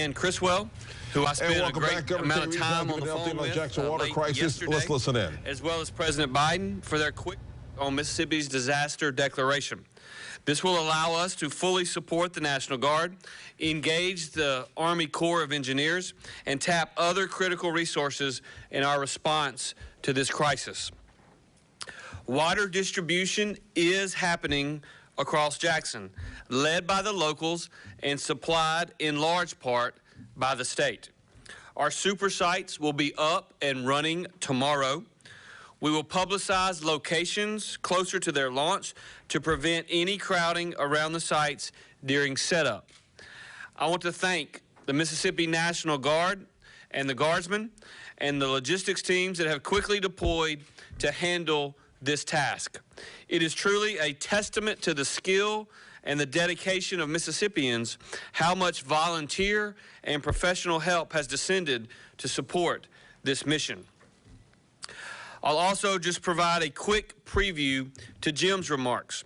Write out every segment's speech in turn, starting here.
Dan Criswell, who I spent a great amount of time on the phone with Jackson water late crisis. yesterday, Let's listen in. as well as President Biden for their quick on Mississippi's disaster declaration. This will allow us to fully support the National Guard, engage the Army Corps of Engineers, and tap other critical resources in our response to this crisis. Water distribution is happening across Jackson, led by the locals and supplied in large part by the state. Our super sites will be up and running tomorrow. We will publicize locations closer to their launch to prevent any crowding around the sites during setup. I want to thank the Mississippi National Guard and the Guardsmen and the logistics teams that have quickly deployed to handle this task. It is truly a testament to the skill and the dedication of Mississippians how much volunteer and professional help has descended to support this mission. I'll also just provide a quick preview to Jim's remarks.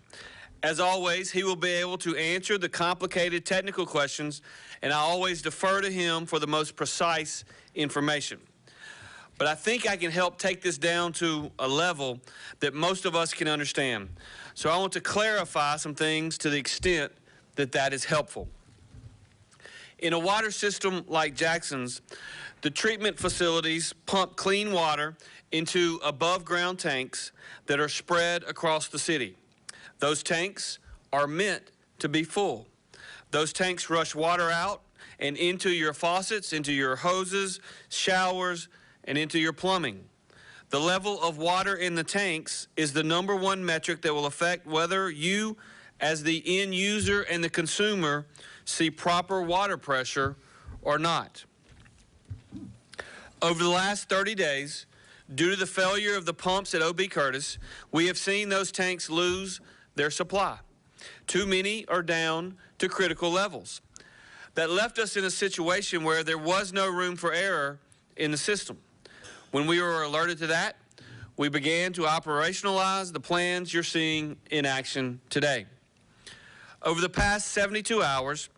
As always, he will be able to answer the complicated technical questions, and I always defer to him for the most precise information. But I think I can help take this down to a level that most of us can understand. So I want to clarify some things to the extent that that is helpful. In a water system like Jackson's, the treatment facilities pump clean water into above-ground tanks that are spread across the city. Those tanks are meant to be full. Those tanks rush water out and into your faucets, into your hoses, showers, and into your plumbing. The level of water in the tanks is the #1 metric that will affect whether you, as the end user and the consumer, see proper water pressure or not. Over the last 30 days, due to the failure of the pumps at O.B. Curtis, we have seen those tanks lose their supply. Too many are down to critical levels. That left us in a situation where there was no room for error in the system. When we were alerted to that, we began to operationalize the plans you're seeing in action today. Over the past 72 hours,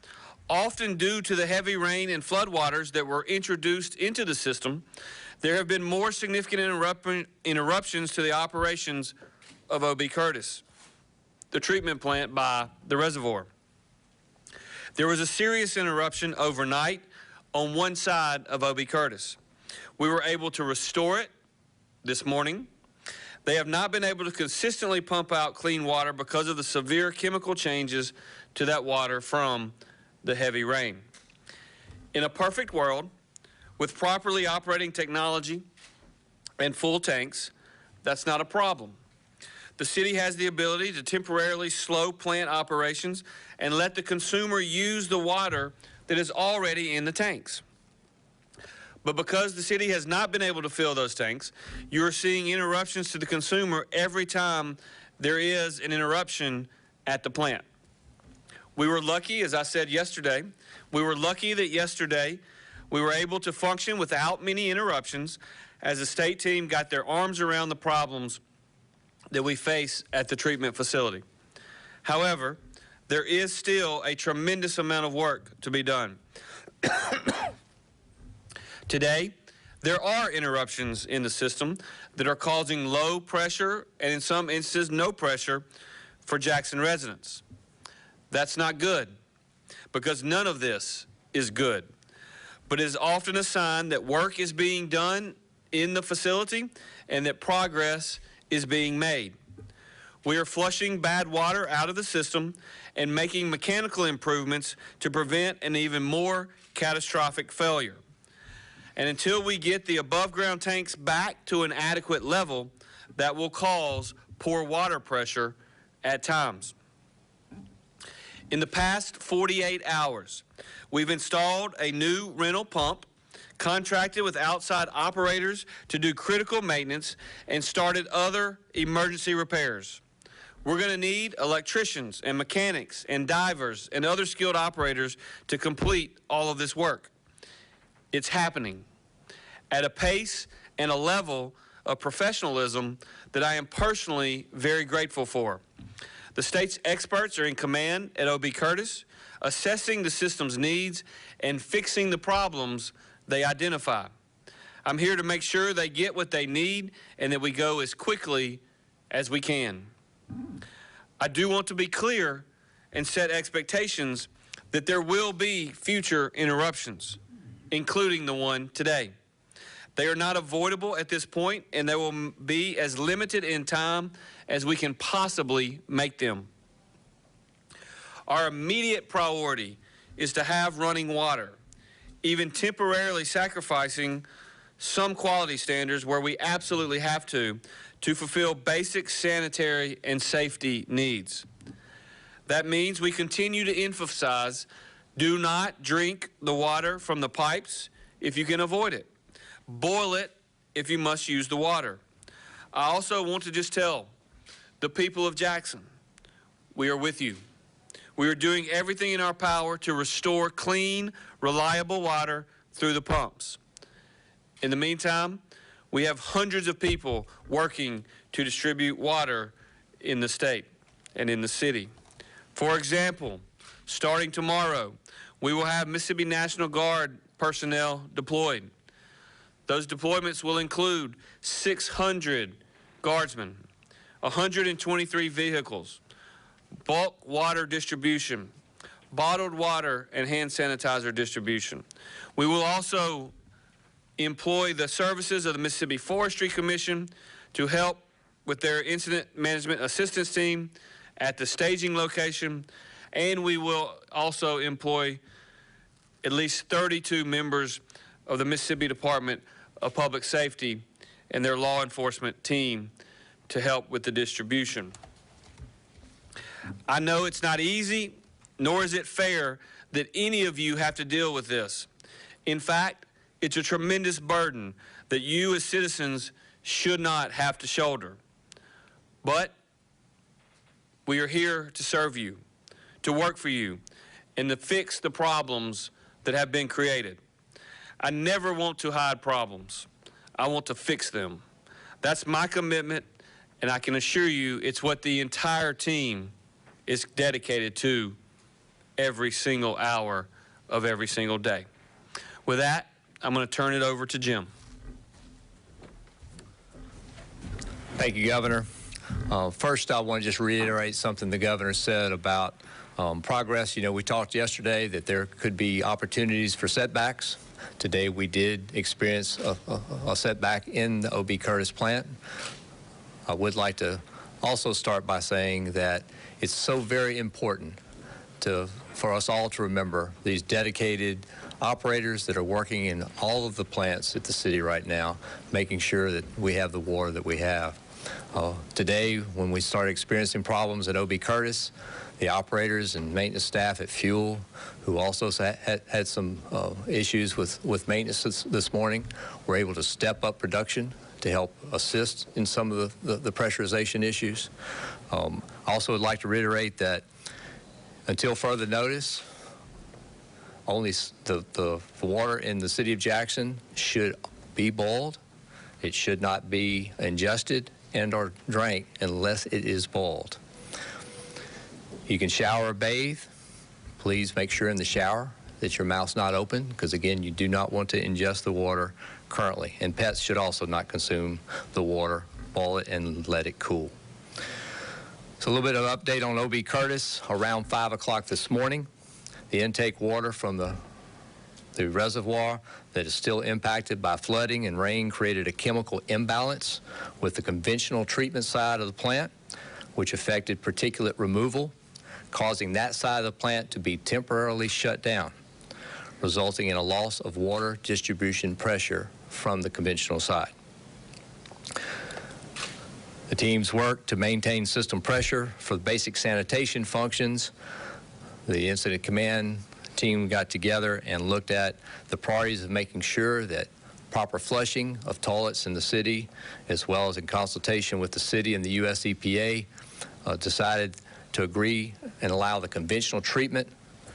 often due to the heavy rain and floodwaters that were introduced into the system, there have been more significant interruptions to the operations of O.B. Curtis, the treatment plant by the reservoir. There was a serious interruption overnight on one side of O.B. Curtis. We were able to restore it this morning. They have not been able to consistently pump out clean water because of the severe chemical changes to that water from the heavy rain. In a perfect world, with properly operating technology and full tanks, that's not a problem. The city has the ability to temporarily slow plant operations and let the consumer use the water that is already in the tanks. But because the city has not been able to fill those tanks, you're seeing interruptions to the consumer every time there is an interruption at the plant. We were lucky, as I said yesterday, we were lucky that yesterday we were able to function without many interruptions as the state team got their arms around the problems that we face at the treatment facility. However, there is still a tremendous amount of work to be done. Today, there are interruptions in the system that are causing low pressure and in some instances no pressure for Jackson residents. That's not good because none of this is good, but it is often a sign that work is being done in the facility and that progress is being made. We are flushing bad water out of the system and making mechanical improvements to prevent an even more catastrophic failure. And until we get the above-ground tanks back to an adequate level, that will cause poor water pressure at times. In the past 48 hours, we've installed a new rental pump, contracted with outside operators to do critical maintenance, and started other emergency repairs. We're going to need electricians and mechanics and divers and other skilled operators to complete all of this work. It's happening at a pace and a level of professionalism that I am personally very grateful for. The state's experts are in command at O.B. Curtis. assessing the system's needs, and fixing the problems they identify. I'm here to make sure they get what they need and that we go as quickly as we can. I do want to be clear and set expectations that there will be future interruptions, including the one today. They are not avoidable at this point, and they will be as limited in time as we can possibly make them. Our immediate priority is to have running water, even temporarily sacrificing some quality standards where we absolutely have to fulfill basic sanitary and safety needs. That means we continue to emphasize, do not drink the water from the pipes if you can avoid it. Boil it if you must use the water. I also want to just tell the people of Jackson, we are with you. We are doing everything in our power to restore clean, reliable water through the pumps. In the meantime, we have hundreds of people working to distribute water in the state and in the city. For example, starting tomorrow, we will have Mississippi National Guard personnel deployed. Those deployments will include 600 guardsmen, 123 vehicles, bulk water distribution, bottled water and hand sanitizer distribution. We will also employ the services of the Mississippi Forestry Commission to help with their incident management assistance team at the staging location, and we will also employ at least 32 members of the Mississippi Department of Public Safety and their law enforcement team to help with the distribution. I know it's not easy, nor is it fair that any of you have to deal with this. In fact, it's a tremendous burden that you as citizens should not have to shoulder. But we are here to serve you, to work for you, and to fix the problems that have been created. I never want to hide problems. I want to fix them. That's my commitment, and I can assure you it's what the entire team is dedicated to every single hour of every single day. With that, I'm going to turn it over to Jim. Thank you, Governor. First, I want to just reiterate something the Governor said about progress. You know, we talked yesterday that there could be opportunities for setbacks. Today, we did experience a setback in the O.B. Curtis plant. I would like to also start by saying that it's so very important for us all to remember these dedicated operators that are working in all of the plants at the city right now, making sure that we have the water that we have. Today, when we started experiencing problems at O.B. Curtis, the operators and maintenance staff at Fuel, who also had some issues with maintenance this morning, were able to step up production to help assist in some of the pressurization issues. I also would like to reiterate that until further notice, only the water in the city of Jackson should be boiled. It should not be ingested and or drank unless it is boiled. You can shower or bathe. Please make sure in the shower that your mouth's not open, because again, you do not want to ingest the water currently. And pets should also not consume the water. Boil it and let it cool. So a little bit of update on O.B. Curtis. Around 5 o'clock this morning, the intake water from the reservoir that is still impacted by flooding and rain created a chemical imbalance with the conventional treatment side of the plant, which affected particulate removal, causing that side of the plant to be temporarily shut down, resulting in a loss of water distribution pressure from the conventional side. The teams worked to maintain system pressure for the basic sanitation functions. The incident command team got together and looked at the priorities of making sure that proper flushing of toilets in the city, as well as in consultation with the city and the U.S. EPA, decided to agree and allow the conventional treatment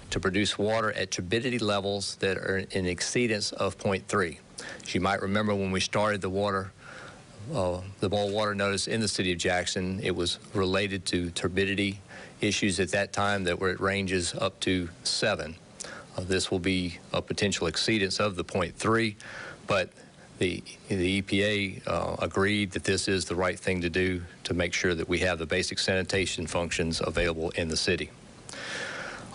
to produce water at turbidity levels that are in exceedance of 0.3. As you might remember, when we started the water the boil water notice in the city of Jackson, it was related to turbidity issues at that time that were at ranges up to 7. This will be a potential exceedance of the 0.3, but the EPA agreed that this is the right thing to do to make sure that we have the basic sanitation functions available in the city.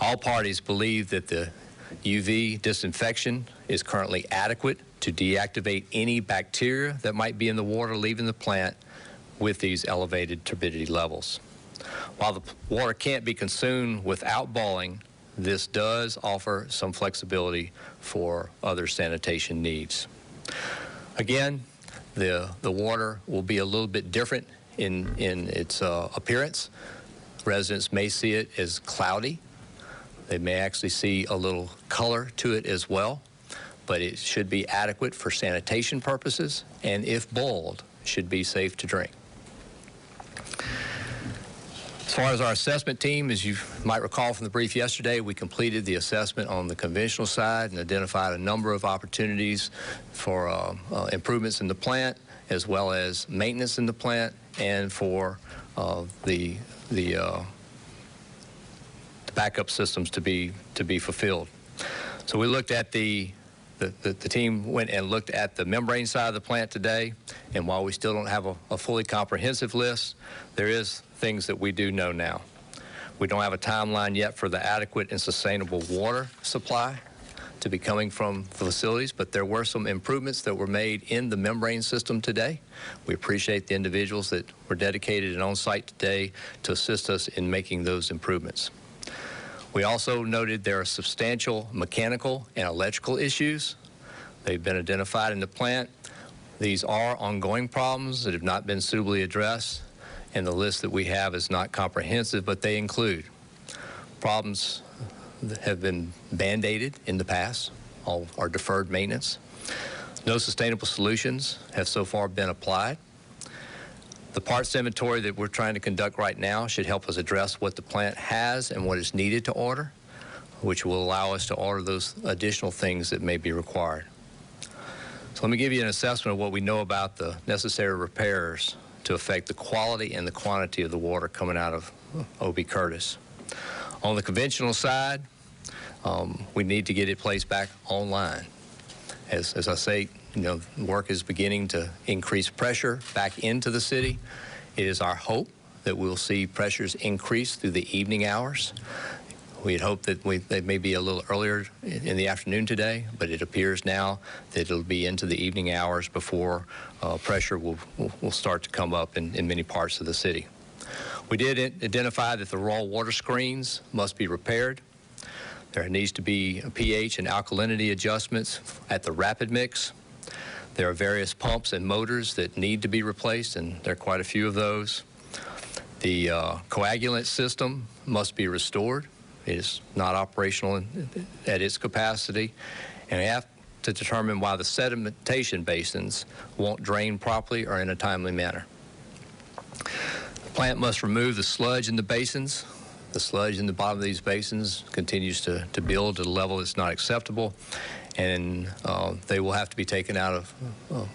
All parties believe that the UV disinfection is currently adequate to deactivate any bacteria that might be in the water leaving the plant with these elevated turbidity levels. While the water can't be consumed without boiling, this does offer some flexibility for other sanitation needs. Again, the water will be a little bit different in its appearance. Residents may see it as cloudy. They may actually see a little color to it as well, but it should be adequate for sanitation purposes, and if boiled, should be safe to drink. As far as our assessment team, as you might recall from the brief yesterday, we completed the assessment on the conventional side and identified a number of opportunities for improvements in the plant, as well as maintenance in the plant, and for the backup systems to be fulfilled. So we looked at the team went and looked at the membrane side of the plant today, and while we still don't have a fully comprehensive list, there is things that we do know now. We don't have a timeline yet for the adequate and sustainable water supply to be coming from the facilities, but there were some improvements that were made in the membrane system today. We appreciate the individuals that were dedicated and on site today to assist us in making those improvements. We also noted there are substantial mechanical and electrical issues. They've been identified in the plant. These are ongoing problems that have not been suitably addressed, and the list that we have is not comprehensive, but they include problems that have been band-aided in the past, all are deferred maintenance. No sustainable solutions have so far been applied. The parts inventory that we're trying to conduct right now should help us address what the plant has and what is needed to order, which will allow us to order those additional things that may be required. So let me give you an assessment of what we know about the necessary repairs to affect the quality and the quantity of the water coming out of O.B. Curtis. On the conventional side, we need to get it placed back online. As I say, work is beginning to increase pressure back into the city. It is our hope that we'll see pressures increase through the evening hours. We had hoped that they may be a little earlier in the afternoon today, but it appears now that it'll be into the evening hours before pressure will start to come up in many parts of the city. We did identify that the raw water screens must be repaired. There needs to be pH and alkalinity adjustments at the rapid mix. There are various pumps and motors that need to be replaced, and there are quite a few of those. The coagulant system must be restored. It is not operational at its capacity, and we have to determine why the sedimentation basins won't drain properly or in a timely manner. The plant must remove the sludge in the basins. The sludge in the bottom of these basins continues to build to the level that's not acceptable, and they will have to be taken out of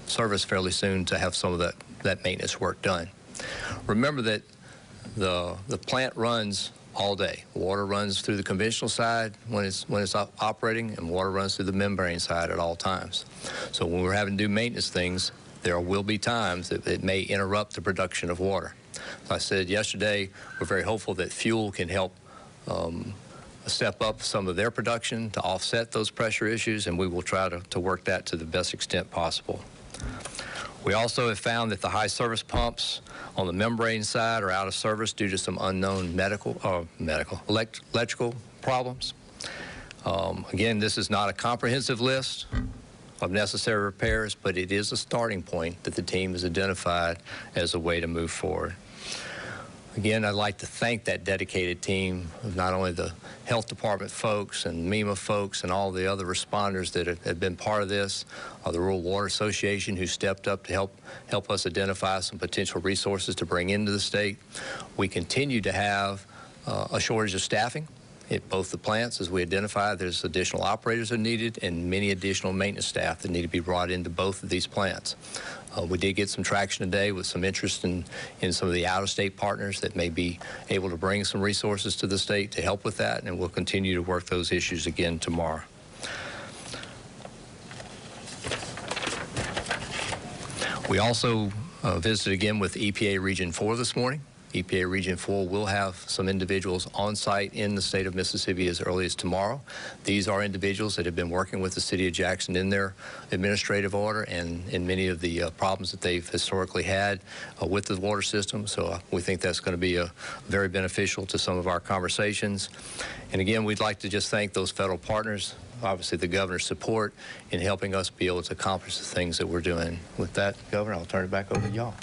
service fairly soon to have some of that maintenance work done. Remember that the plant runs all day. Water runs through the conventional side when it's operating, and water runs through the membrane side at all times. So when we're having to do maintenance things, there will be times that it may interrupt the production of water. As I said yesterday, we're very hopeful that fuel can help step up some of their production to offset those pressure issues, and we will try to work that to the best extent possible. We also have found that the high service pumps on the membrane side are out of service due to some unknown electrical problems. Again, this is not a comprehensive list of necessary repairs, but it is a starting point that the team has identified as a way to move forward. Again, I'd like to thank that dedicated team of not only the health department folks and MEMA folks and all the other responders that have been part of this, the Rural Water Association who stepped up to help us identify some potential resources to bring into the state. We continue to have a shortage of staffing at both the plants. As we identified, there's additional operators that are needed and many additional maintenance staff that need to be brought into both of these plants. We did get some traction today with some interest in some of the out-of-state partners that may be able to bring some resources to the state to help with that, and we'll continue to work those issues again tomorrow. We also visited again with EPA Region 4 this morning. EPA Region 4 will have some individuals on site in the state of Mississippi as early as tomorrow. These are individuals that have been working with the city of Jackson in their administrative order and in many of the problems that they've historically had with the water system. So we think that's going to be very beneficial to some of our conversations. And again, we'd like to just thank those federal partners, obviously the governor's support in helping us be able to accomplish the things that we're doing. With that, Governor, I'll turn it back over to y'all.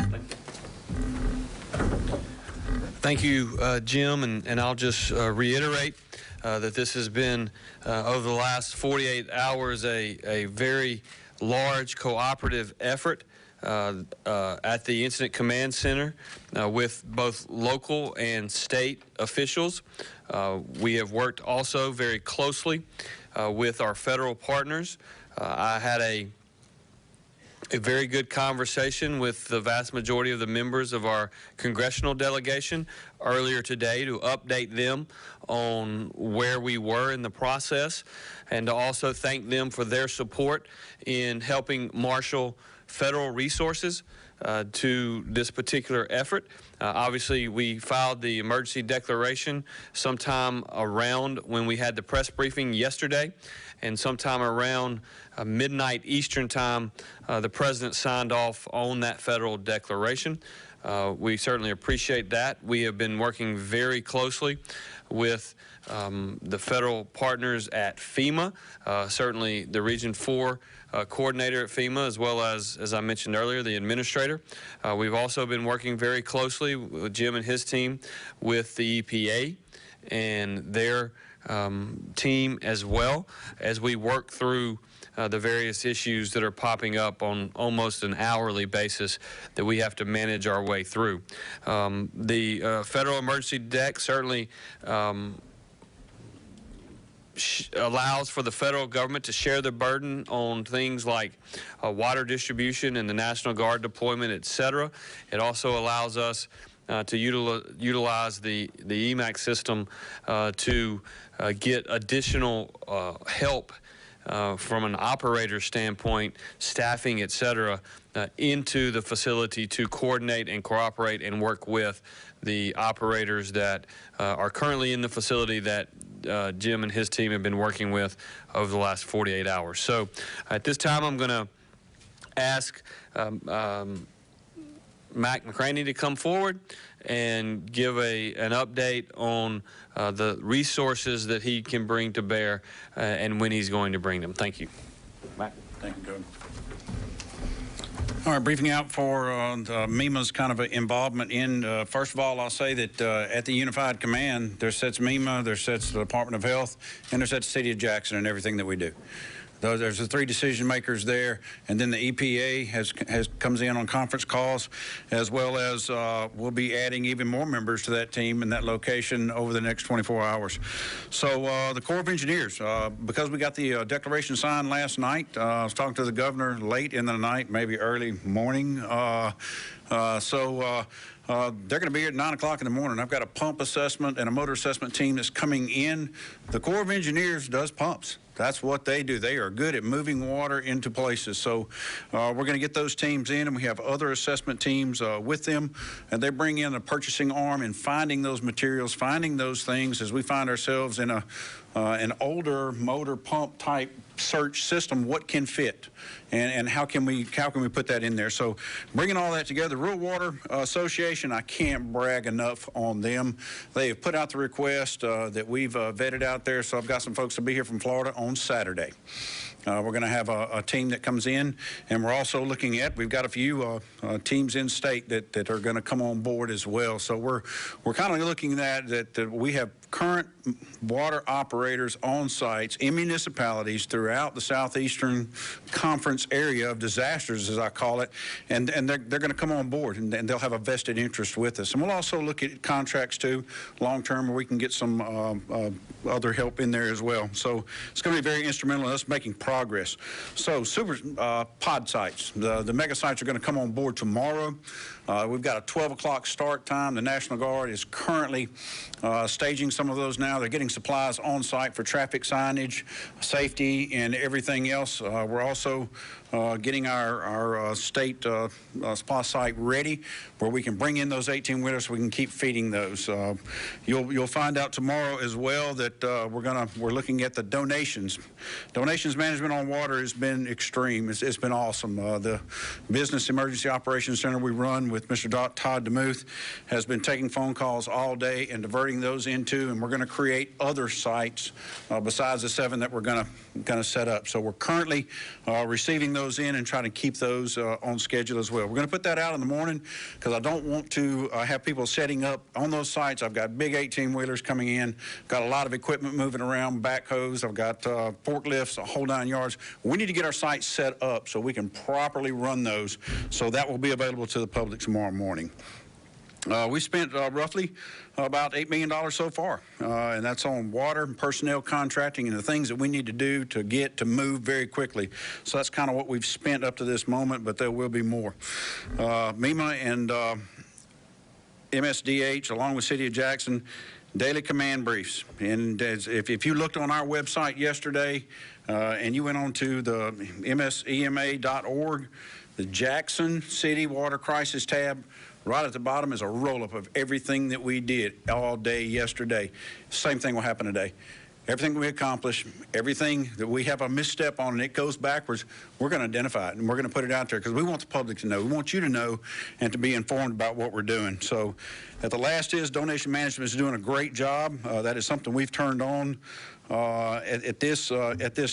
Thank you, Jim, and I'll just reiterate that this has been, over the last 48 hours, a very large cooperative effort at the Incident Command Center with both local and state officials. We have worked also very closely with our federal partners. I had a very good conversation with the vast majority of the members of our congressional delegation earlier today to update them on where we were in the process, and to also thank them for their support in helping marshal federal resources to this particular effort. Obviously, we filed the emergency declaration sometime around when we had the press briefing yesterday, and sometime around midnight Eastern time, the President signed off on that federal declaration. We certainly appreciate that. We have been working very closely with the federal partners at FEMA, certainly the Region 4 coordinator at FEMA, as well as I mentioned earlier, the administrator. We've also been working very closely with Jim and his team with the EPA and their team as well, as we work through the various issues that are popping up on almost an hourly basis that we have to manage our way through. The federal emergency deck certainly allows for the federal government to share the burden on things like water distribution and the National Guard deployment, et cetera. It also allows us to utilize the EMAC system to get additional help from an operator standpoint, staffing, et cetera, into the facility to coordinate and cooperate and work with the operators that are currently in the facility that Jim and his team have been working with over the last 48 hours. So at this time, I'm going to ask Mac McCraney to come forward and give an update on the resources that he can bring to bear and when he's going to bring them. Thank you. Mac. Thank you, Governor. All right, briefing out for MEMA's kind of involvement in, first of all, I'll say that at the Unified Command, there sits MEMA, there sits the Department of Health, and there sits the City of Jackson and everything that we do. There's the three decision makers there, and then the EPA comes in on conference calls, as well as we'll be adding even more members to that team in that location over the next 24 hours. So the Corps of Engineers, because we got the declaration signed last night, I was talking to the governor late in the night, maybe early morning. They're going to be here at 9 o'clock in the morning. I've got a pump assessment and a motor assessment team that's coming in. The Corps of Engineers does pumps. That's what they do. They are good at moving water into places. So we're going to get those teams in, and we have other assessment teams with them, and they bring in a purchasing arm and finding those materials, finding those things as we find ourselves in an older motor pump type search system. What can fit, and how can we put that in there? So bringing all that together, Rural Water Association, I can't brag enough on them. They have put out the request that we've vetted out there. So I've got some folks to be here from Florida on Saturday. We're going to have a team that comes in, and we're also looking at, we've got a few teams in state that are going to come on board as well. So we're kind of looking at that we have current water operators on sites in municipalities throughout the Southeastern Conference area of disasters, as I call it, and they're going to come on board, and they'll have a vested interest with us. And we'll also look at contracts too, long term, where we can get some other help in there as well. So it's going to be very instrumental in us making progress. So super pod sites, the mega sites are going to come on board tomorrow. We've got a 12 o'clock start time. The National Guard is currently staging some of those now. They're getting supplies on site for traffic signage, safety, and everything else. We're also getting our state supply site ready where we can bring in those 18-wheelers so we can keep feeding those. You'll find out tomorrow as well that we're looking at the donations. Donations management on water has been extreme. It's been awesome. The Business Emergency Operations Center we run with Mr. Todd DeMuth has been taking phone calls all day and diverting those into, and we're going to create other sites besides the 7 that we're going to set up. So we're currently receiving those in and trying to keep those on schedule as well. We're going to put that out in the morning because I don't want to have people setting up on those sites. I've got big 18-wheelers coming in, got a lot of equipment moving around, backhoes, I've got forklifts, a whole 9 yards. We need to get our sites set up so we can properly run those, so that will be available to the public tomorrow morning. We spent roughly about $8 million so far, and that's on water and personnel contracting and the things that we need to do to get to move very quickly. So that's kind of what we've spent up to this moment, but there will be more. MEMA and MSDH, along with City of Jackson, daily command briefs. And if you looked on our website yesterday and you went on to the msema.org, the Jackson City Water Crisis tab, right at the bottom is a roll-up of everything that we did all day yesterday. Same thing will happen today. Everything we accomplish, everything that we have a misstep on and it goes backwards, we're going to identify it and we're going to put it out there because we want the public to know. We want you to know and to be informed about what we're doing. So at the last is donation management is doing a great job. That is something we've turned on at this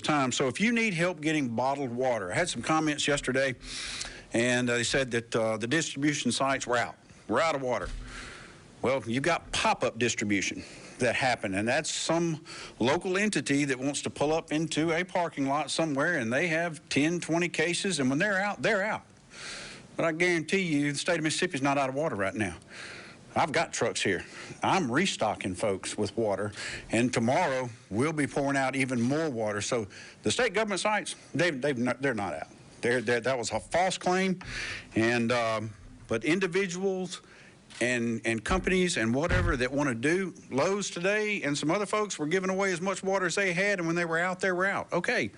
time. So if you need help getting bottled water, I had some comments yesterday and they said that the distribution sites were out. We're out of water. Well, you've got pop-up distribution that happen, and that's some local entity that wants to pull up into a parking lot somewhere and they have 10, 20 cases, and when they're out, they're out. But I guarantee you the state of Mississippi is not out of water right now. I've got trucks here. I'm restocking folks with water, and tomorrow we'll be pouring out even more water. So the state government sites, they're not out. That was a false claim, and but individuals and companies and whatever that want to do, Lowe's today and some other folks were giving away as much water as they had, and when they were out, they were out. Okay,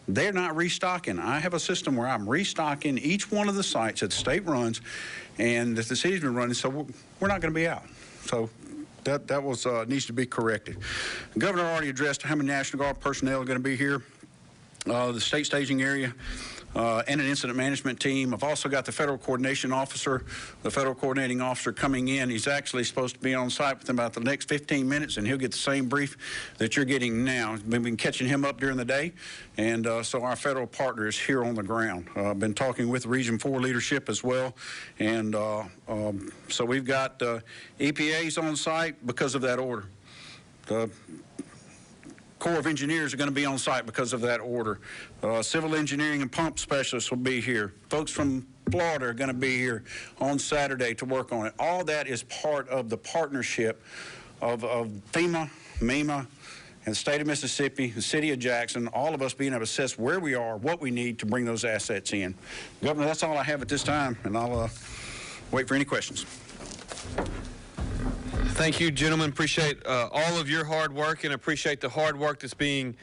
they're not restocking. I have a system where I'm restocking each one of the sites that the state runs and that the city's been running, so we're not going to be out. So that was needs to be corrected. The governor already addressed how many National Guard personnel are going to be here. The state staging area and an incident management team. I've also got the federal coordination officer, the federal coordinating officer coming in. He's actually supposed to be on site within about the next 15 minutes, and he'll get the same brief that you're getting now. We've been catching him up during the day, and so our federal partner is here on the ground. I've been talking with Region 4 leadership as well, and so we've got EPAs on site because of that order. The Corps of Engineers are going to be on site because of that order. Civil engineering and pump specialists will be here. Folks from Florida are going to be here on Saturday to work on it. All that is part of the partnership of FEMA, MEMA, and the state of Mississippi, the city of Jackson, all of us being able to assess where we are, what we need to bring those assets in. Governor, that's all I have at this time, and I'll wait for any questions. Thank you, gentlemen. Appreciate all of your hard work and appreciate the hard work that's being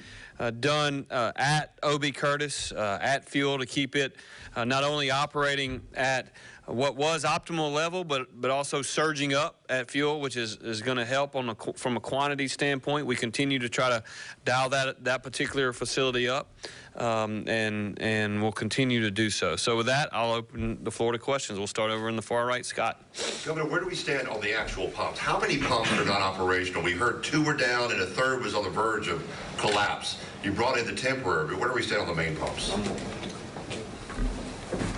done at O.B. Curtis, at Fuel, to keep it not only operating at what was optimal level, but also surging up at Fuel, which is going to help from a quantity standpoint. We continue to try to dial that particular facility up, and we'll continue to do so. So with that, I'll open the floor to questions. We'll start over in the far right. Scott. Governor, where do we stand on the actual pumps? How many pumps are not operational? We heard 2 were down and a third was on the verge of collapse. You brought in the temporary, but where do we stand on the main pumps?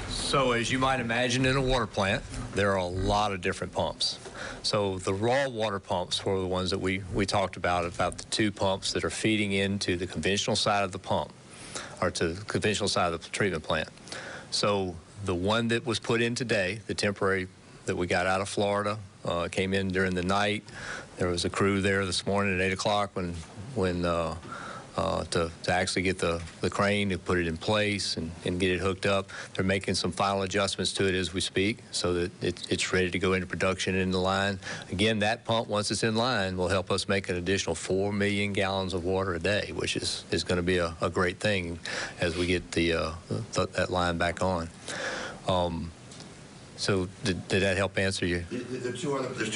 So as you might imagine in a water plant, there are a lot of different pumps. So the raw water pumps were the ones that we talked about the 2 pumps that are feeding into the conventional side of the pump, or to the conventional side of the treatment plant. So the one that was put in today, the temporary that we got out of Florida, came in during the night. There was a crew there this morning at 8 o'clock to actually get the crane to put it in place and get it hooked up. They're making some final adjustments to it as we speak so that it's ready to go into production in the line. Again, that pump, once it's in line, will help us make an additional 4 million gallons of water a day, which is going to be a great thing as we get that line back on. So did that help answer you? There's 2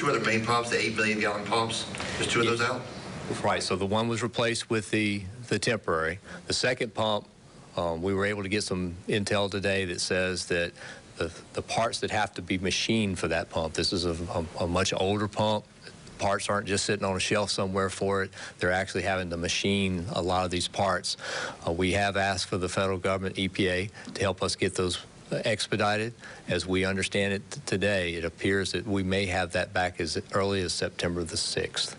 other main pumps, the 8 million gallon pumps. There's 2 of those out? Right, so the one was replaced with the temporary. The second pump, we were able to get some intel today that says that the parts that have to be machined for that pump, this is a much older pump. Parts aren't just sitting on a shelf somewhere for it. They're actually having to machine a lot of these parts. We have asked for the federal government, EPA, to help us get those expedited. As we understand it today, it appears that we may have that back as early as September the 6th.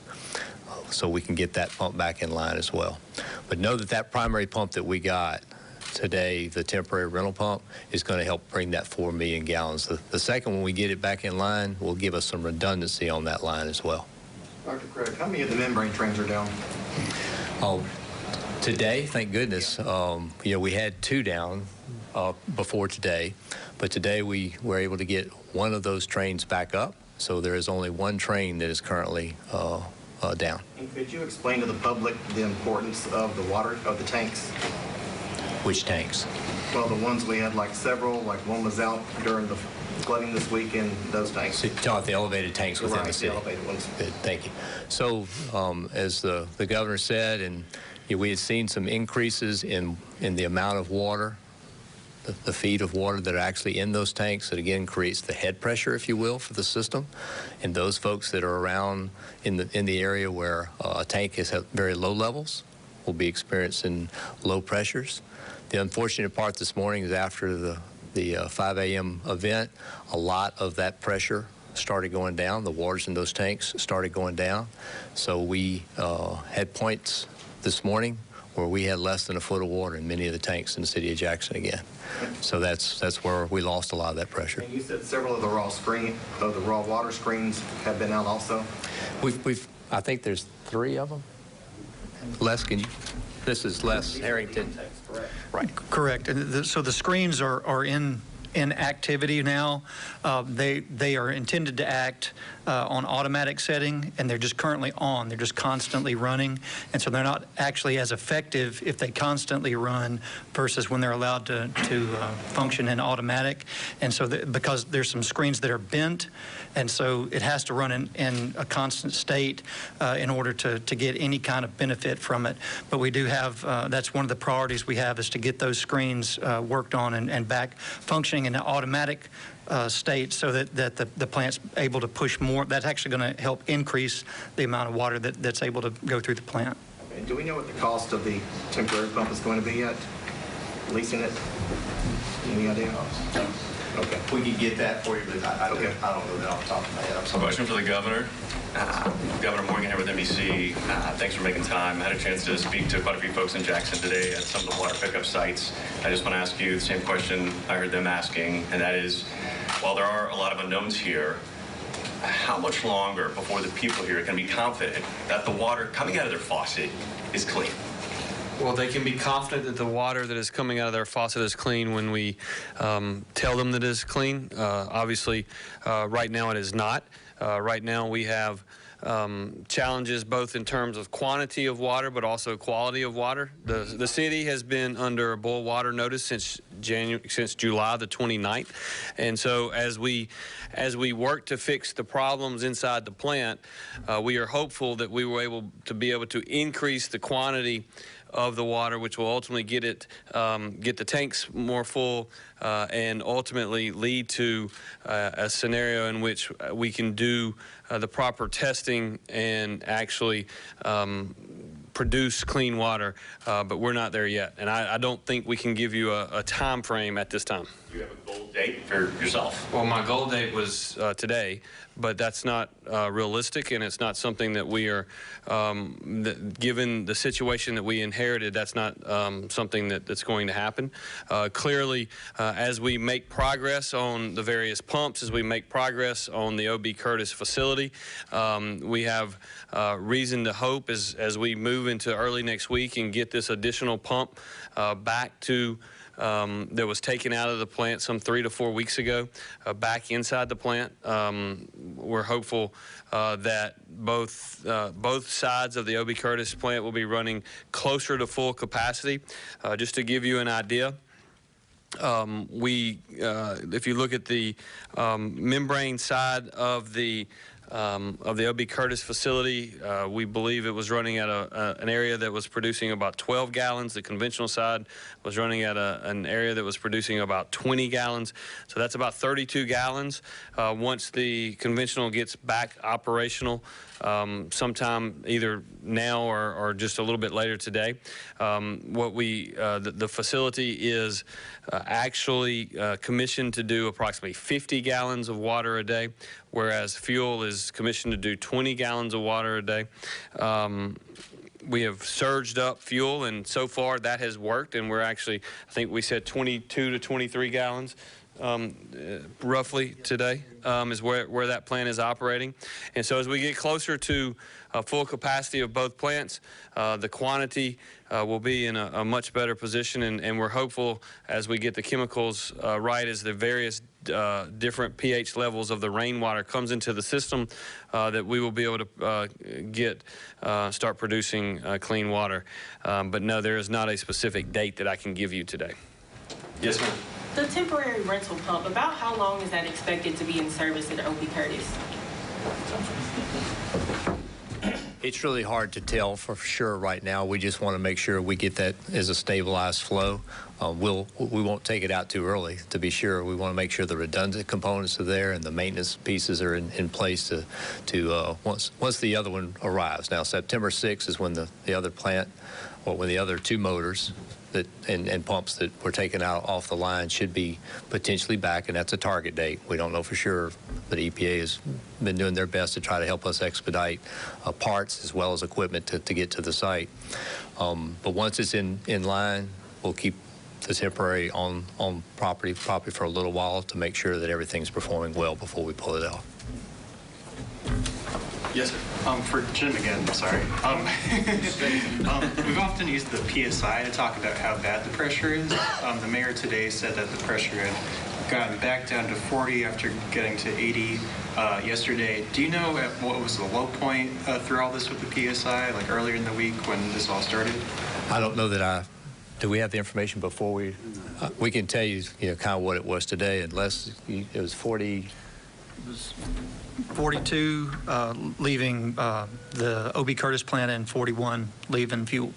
So we can get that pump back in line as well. But know that primary pump that we got today, the temporary rental pump, is going to help bring that 4 million gallons. The second, when we get it back in line, will give us some redundancy on that line as well. Dr. Craig, how many of the membrane trains are down? Today, thank goodness, we had 2 down before today, but today we were able to get one of those trains back up. So there is only 1 train that is currently down. And could you explain to the public the importance of the water, of the tanks? Which tanks? Well, the ones we had, like several, like one was out during the flooding this weekend, those tanks. So, the elevated tanks within Right, the city. the elevated ones. Good, thank you. So as the governor said, and we had seen some increases in the amount of water, the feet of water that are actually in those tanks. That again creates the head pressure, if you will, for the system. And those folks that are around in the area where a tank is at very low levels will be experiencing low pressures. The unfortunate part this morning is after the 5 a.m. event, a lot of that pressure started going down. The waters in those tanks started going down. So we had points this morning where we had less than a foot of water in many of the tanks in the city of Jackson again. So that's where we lost a lot of that pressure. And you said several of the raw water screens have been out also? I think there's 3 of them. Les, this is Les Harrington. Right. Correct. And so the screens are in activity now. They are intended to act on automatic setting, and they're just currently on. They're just constantly running, and so they're not actually as effective if they constantly run versus when they're allowed to function in automatic. And so because there's some screens that are bent, and so it has to run in a constant state in order to get any kind of benefit from it. But we do have, that's one of the priorities we have, is to get those screens worked on and back functioning in an automatic state so that the plant's able to push more. That's actually going to help increase the amount of water that's able to go through the plant. Okay. Do we know what the cost of the temporary pump is going to be yet? Leasing it? Any idea? Okay. We can get that for you, but I don't know that off the top of my head. I'm sorry. Question for the governor. Governor Morgan here with NBC. Thanks for making time. I had a chance to speak to quite a few folks in Jackson today at some of the water pickup sites. I just want to ask you the same question I heard them asking, and that is, while there are a lot of unknowns here, how much longer before the people here can be confident that the water coming out of their faucet is clean? Well, they can be confident that the water that is coming out of their faucet is clean when we tell them that it is clean. Obviously, right now it is not. Right now we have challenges both in terms of quantity of water but also quality of water. The city has been under a boil water notice since July the 29th. And so as we work to fix the problems inside the plant, we are hopeful that we were able to increase the quantity of the water, which will ultimately get the tanks more full and ultimately lead to a scenario in which we can do the proper testing and actually produce clean water, but we're not there yet. And I don't think we can give you a time frame at this time. Do you have a goal date for yourself? Well, my goal date was today, but that's not realistic, and it's not something that we are, given the situation that we inherited, that's not something that's going to happen. Clearly, as we make progress on the various pumps, as we make progress on the O.B. Curtis facility, we have reason to hope as we move into early next week and get this additional pump back to that was taken out of the plant some 3 to 4 weeks ago, back inside the plant. We're hopeful that both sides of the O.B. Curtis plant will be running closer to full capacity. Just to give you an idea, if you look at the membrane side of the O.B. Curtis facility, we believe it was running at an area that was producing about 12 gallons. The conventional side was running at an area that was producing about 20 gallons. So that's about 32 gallons. Once the conventional gets back operational, sometime either now or just a little bit later today, the facility is actually commissioned to do approximately 50 gallons of water a day, whereas fuel is commissioned to do 20 gallons of water a day. We have surged up fuel, and so far that has worked, and we're actually, I think we said 22 to 23 gallons roughly today is where that plant is operating. And so as we get closer to full capacity of both plants, the quantity will be in a much better position, and we're hopeful as we get the chemicals right, as the various different pH levels of the rainwater comes into the system, that we will be able to start producing clean water. But no, there is not a specific date that I can give you today. Yes, ma'am. The temporary rental pump, about how long is that expected to be in service at O.B. Curtis? It's really hard to tell for sure right now. We just want to make sure we get that as a stabilized flow. We won't take it out too early, to be sure. We want to make sure the redundant components are there and the maintenance pieces are in place once the other one arrives. Now, September 6th is when the other plant, or when the other two motors and pumps that were taken out off the line should be potentially back, and that's a target date. We don't know for sure, but EPA has been doing their best to try to help us expedite parts as well as equipment to get to the site. But once it's in line, we'll keep the temporary on property for a little while to make sure that everything's performing well before we pull it out. Yes, sir. For Jim again, I'm sorry. We've often used the PSI to talk about how bad the pressure is. The mayor today said that the pressure had gotten back down to 40 after getting to 80 yesterday. Do you know what was the low point through all this with the PSI, like earlier in the week when this all started? I don't know that do we have the information before we can tell you, kind of what it was today, unless it was 40. It was 42 leaving the O.B. Curtis plant and 41 leaving fuel.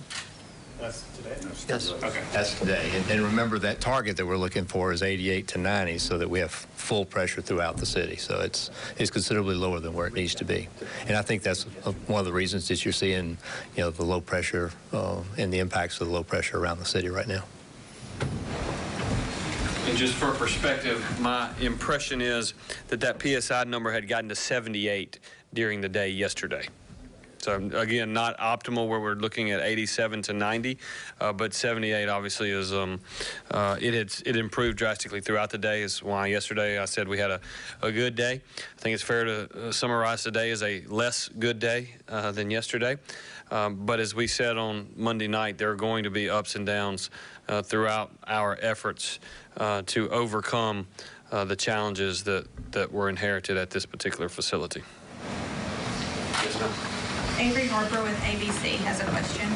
That's today? Yes. Okay. That's today. And remember, that target that we're looking for is 88 to 90 so that we have full pressure throughout the city. So it's considerably lower than where it needs to be. And I think that's one of the reasons that you're seeing, the low pressure and the impacts of the low pressure around the city right now. And just for perspective, my impression is that PSI number had gotten to 78 during the day yesterday. So again, not optimal where we're looking at 87 to 90, but 78 obviously is it improved drastically throughout the day. Is why yesterday I said we had a good day. I think it's fair to summarize today as a less good day than yesterday. But as we said on Monday night, there are going to be ups and downs throughout our efforts to overcome the challenges that were inherited at this particular facility. Yes, ma'am. Avery Harper with ABC has a question.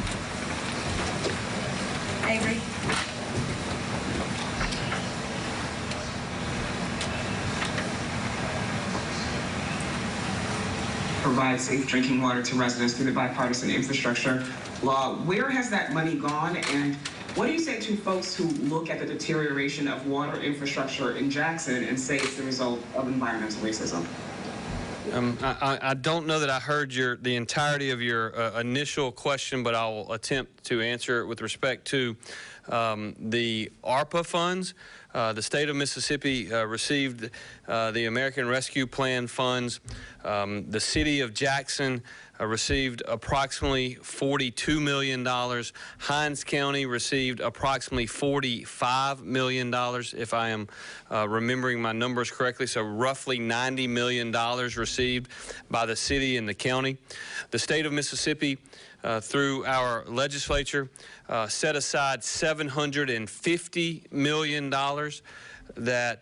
Avery. Provide safe drinking water to residents through the bipartisan infrastructure law. Where has that money gone, and what do you say to folks who look at the deterioration of water infrastructure in Jackson and say it's the result of environmental racism? I don't know that I heard the entirety of your initial question, but I'll attempt to answer it with respect to the ARPA funds. The state of Mississippi received the American Rescue Plan funds. The city of Jackson received approximately $42 million. Hinds County received approximately $45 million, if I am remembering my numbers correctly. So roughly $90 million received by the city and the county. The state of Mississippi, through our legislature, set aside $750 million that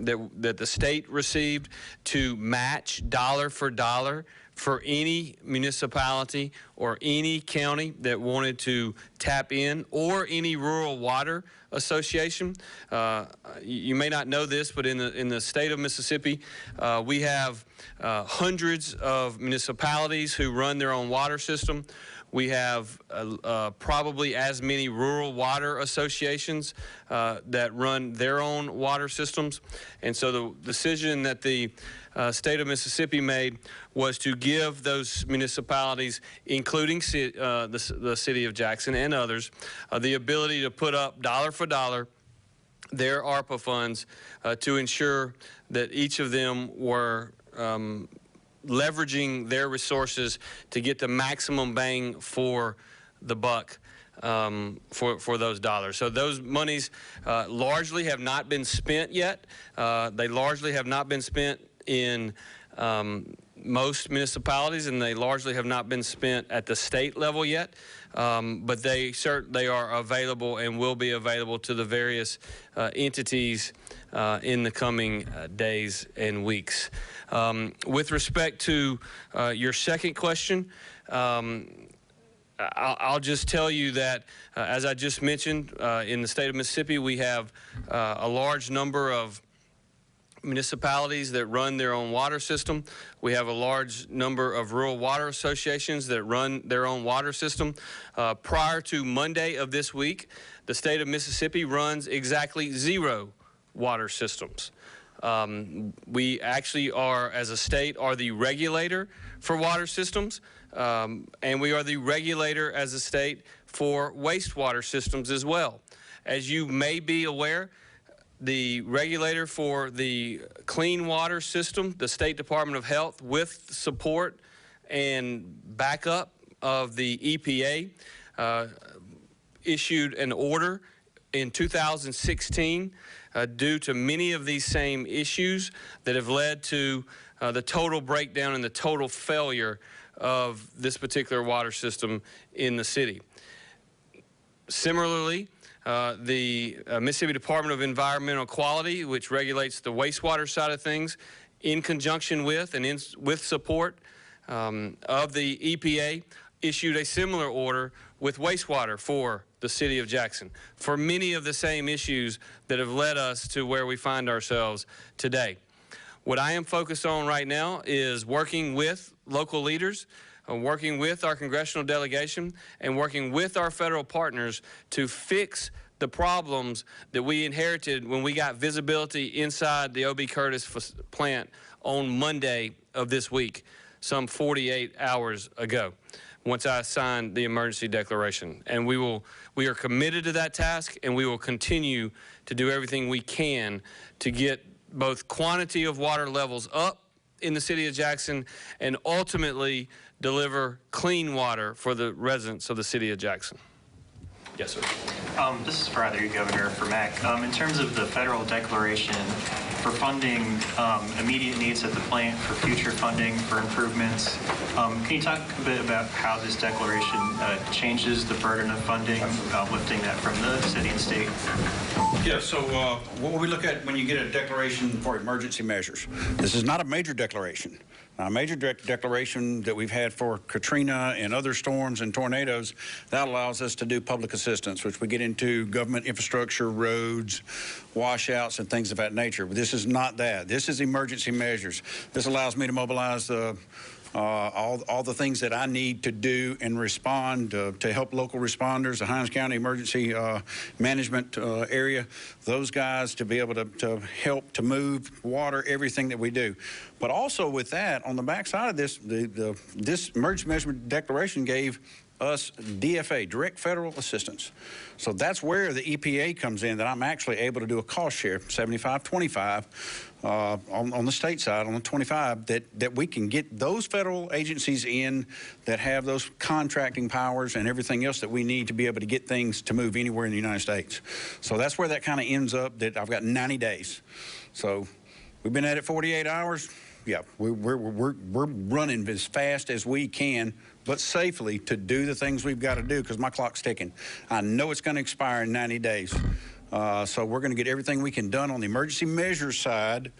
the state received to match dollar for dollar for any municipality or any county that wanted to tap in, or any rural water association. You may not know this, but in the state of Mississippi, we have hundreds of municipalities who run their own water system. We have probably as many rural water associations that run their own water systems. And so the decision that the state of Mississippi made was to give those municipalities, including the city of Jackson and others, the ability to put up dollar for dollar their ARPA funds to ensure that each of them were leveraging their resources to get the maximum bang for the buck for those dollars. So those monies largely have not been spent yet. They largely have not been spent in most municipalities, and they largely have not been spent at the state level yet. But they are available and will be available to the various entities in the coming days and weeks. With respect to your second question, I'll just tell you that, as I just mentioned, in the state of Mississippi, we have a large number of municipalities that run their own water system. We have a large number of rural water associations that run their own water system. Prior to Monday of this week, the state of Mississippi runs exactly 0 water systems. We actually are, as a state, are the regulator for water systems, and we are the regulator as a state for wastewater systems as well. As you may be aware, the regulator for the clean water system, the State Department of Health, with support and backup of the EPA, issued an order in 2016 due to many of these same issues that have led to the total breakdown and the total failure of this particular water system in the city. Similarly, the Mississippi Department of Environmental Quality, which regulates the wastewater side of things, in conjunction with and with support of the EPA, issued a similar order with wastewater for the city of Jackson for many of the same issues that have led us to where we find ourselves today. What I am focused on right now is working with local leaders, working with our congressional delegation, and working with our federal partners to fix the problems that we inherited when we got visibility inside the O.B. Curtis plant on Monday of this week, some 48 hours ago, once I signed the emergency declaration. And we are committed to that task, and we will continue to do everything we can to get both quantity of water levels up in the city of Jackson and ultimately deliver clean water for the residents of the city of Jackson. Yes, sir. This is for either you, Governor, or for Mac. In terms of the federal declaration for funding immediate needs at the plant, for future funding, for improvements, can you talk a bit about how this declaration changes the burden of funding, lifting that from the city and state? Yeah, so what we look at when you get a declaration for emergency measures, this is not a major declaration. A major declaration that we've had for Katrina and other storms and tornadoes, that allows us to do public assistance, which we get into government infrastructure, roads, washouts, and things of that nature. But this is not that. This is emergency measures. This allows me to mobilize all the things that I need to do and respond to help local responders, the Hinds County Emergency Management area, those guys to be able to help to move water, everything that we do. But also with that, on the backside of this, this emergency measurement declaration gave us DFA, direct federal assistance. So that's where the EPA comes in, that I'm actually able to do a cost share, 75-25 on the state side, on the 25, that we can get those federal agencies in that have those contracting powers and everything else that we need to be able to get things to move anywhere in the United States. So that's where that kind of ends up, that I've got 90 days. So we've been at it 48 hours. Yeah, we're running as fast as we can, but safely, to do the things we've got to do, because my clock's ticking. I know it's going to expire in 90 days. So we're going to get everything we can done on the emergency measures side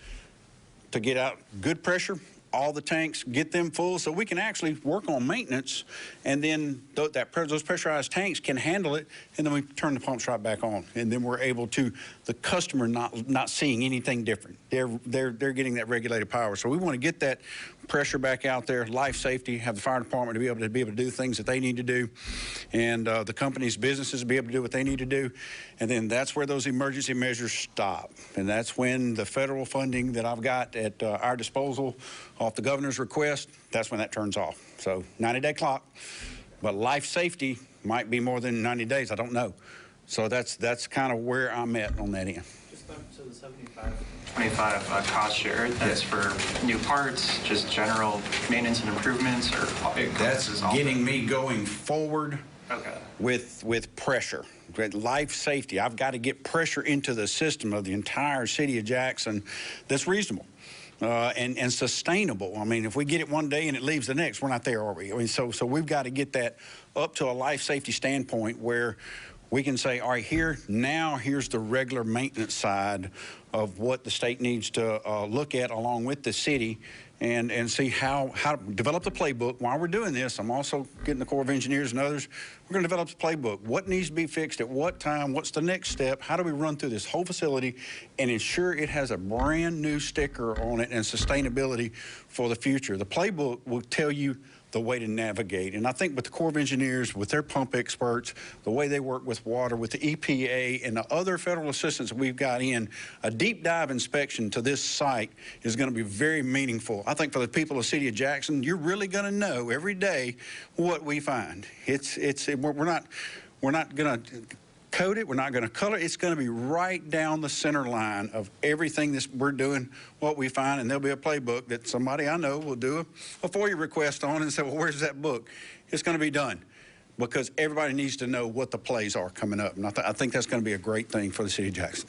to get out good pressure, all the tanks, get them full, so we can actually work on maintenance, and then those pressurized tanks can handle it, and then we turn the pumps right back on, and then we're able to, the customer not seeing anything different. They're getting that regulated power. So we want to get that pressure back out there, life safety, have the fire department to be able to do things that they need to do, and the company's businesses to be able to do what they need to do. And then that's where those emergency measures stop. And that's when the federal funding that I've got at our disposal off the governor's request, that's when that turns off. So 90-day clock, but life safety might be more than 90 days. I don't know. So that's kind of where I'm at on that end. Just back to the 75-25 cost share, that's for new parts, just general maintenance and improvements, or that's getting me going forward. Okay. With pressure, life safety. I've got to get pressure into the system of the entire city of Jackson that's reasonable and sustainable. I mean, if we get it one day and it leaves the next, we're not there, are we? I mean, so we've got to get that up to a life safety standpoint where we can say, all right, here's the regular maintenance side of what the state needs to look at along with the city, and see how to develop the playbook. While we're doing this, I'm also getting the Corps of Engineers and others. We're going to develop the playbook. What needs to be fixed at what time? What's the next step? How do we run through this whole facility and ensure it has a brand new sticker on it and sustainability for the future? The playbook will tell you the way to navigate. And I think with the Corps of Engineers, with their pump experts, the way they work with water, with the EPA and the other federal assistance that we've got in, a deep dive inspection to this site is going to be very meaningful. I think for the people of the city of Jackson, you're really going to know every day what we find. We're not going to code it, we're not going to color it. It's going to be right down the center line of everything that we're doing, what we find, and there'll be a playbook that somebody I know will do a FOIA request on and say, well, where's that book? It's going to be done because everybody needs to know what the plays are coming up. And I think that's going to be a great thing for the city of Jackson.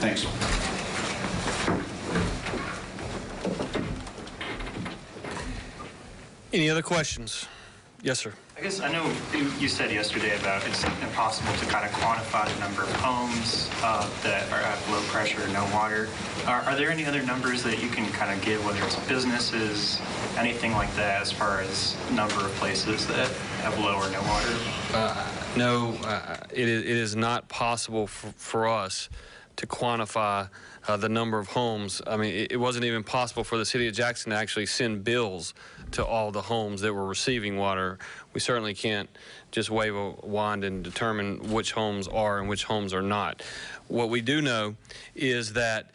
Thanks. Any other questions? Yes, sir. I guess I know you said yesterday about it's impossible to kind of quantify the number of homes that are at low pressure or no water. Are there any other numbers that you can kind of give, whether it's businesses, anything like that, as far as number of places that have low or no water? No, it is not possible for us to quantify the number of homes. I mean, it wasn't even possible for the city of Jackson to actually send bills to all the homes that were receiving water. We certainly can't just wave a wand and determine which homes are and which homes are not. What we do know is that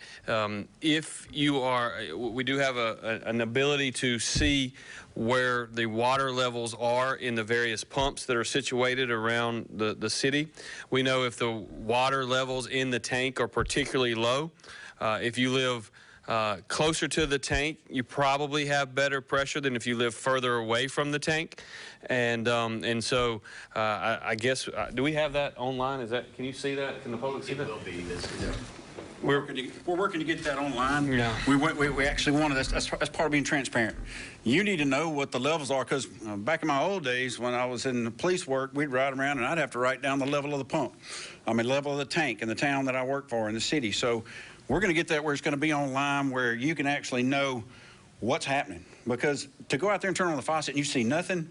if you are, we do have an ability to see where the water levels are in the various pumps that are situated around the city. We know if the water levels in the tank are particularly low. If you live closer to the tank, you probably have better pressure than if you live further away from the tank. And so I guess, do we have that online? Can you see that? Can the public see that? It will be. We're working to get that online. Yeah. We actually wanted that's part of being transparent. You need to know what the levels are, because back in my old days when I was in the police work, we'd ride around and I'd have to write down the level of the pump. I mean, level of the tank in the town that I work for in the city. So we're going to get that where it's going to be online, where you can actually know what's happening. Because to go out there and turn on the faucet and you see nothing,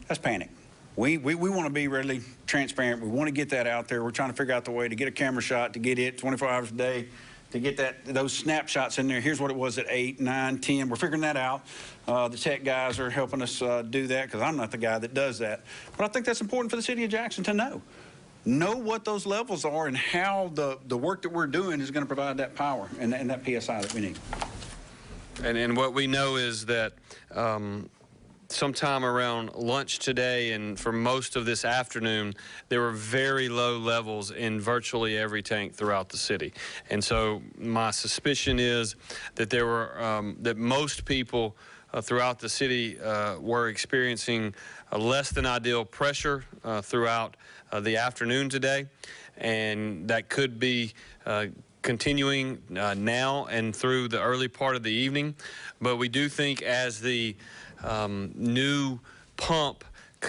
that's panic. We want to be really transparent. We want to get that out there. We're trying to figure out the way to get a camera shot, to get it 24 hours a day, to get those snapshots in there. Here's what it was at 8, 9, 10. We're figuring that out. The tech guys are helping us do that, because I'm not the guy that does that. But I think that's important for the city of Jackson to know. Know what those levels are and how the work that we're doing is going to provide that power and that PSI that we need. And what we know is that sometime around lunch today and for most of this afternoon, there were very low levels in virtually every tank throughout the city. And so my suspicion is that there were that most people throughout the city were experiencing a less than ideal pressure throughout the afternoon today, and that could be continuing now and through the early part of the evening. But we do think as the new pump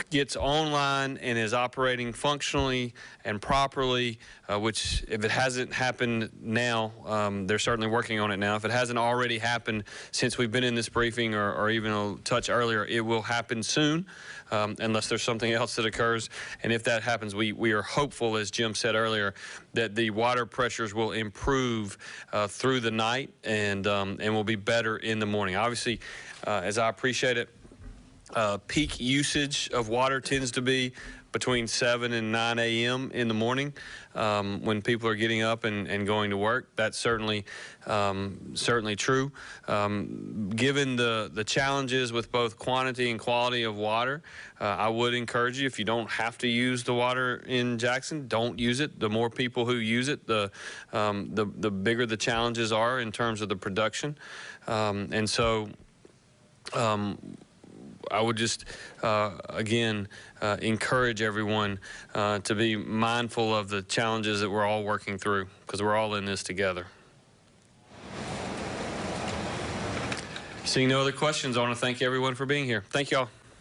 gets online and is operating functionally and properly, which if it hasn't happened now, they're certainly working on it now. If it hasn't already happened since we've been in this briefing or even a touch earlier, it will happen soon, unless there's something else that occurs. And if that happens, we are hopeful, as Jim said earlier, that the water pressures will improve through the night and will be better in the morning. Obviously, as I appreciate it, peak usage of water tends to be between 7 and 9 a.m. in the morning when people are getting up and going to work. That's certainly true. Given the challenges with both quantity and quality of water, I would encourage you, if you don't have to use the water in Jackson, don't use it. The more people who use it, the bigger the challenges are in terms of the production. And so I would just, again, encourage everyone to be mindful of the challenges that we're all working through, because we're all in this together. Seeing no other questions, I want to thank everyone for being here. Thank you all.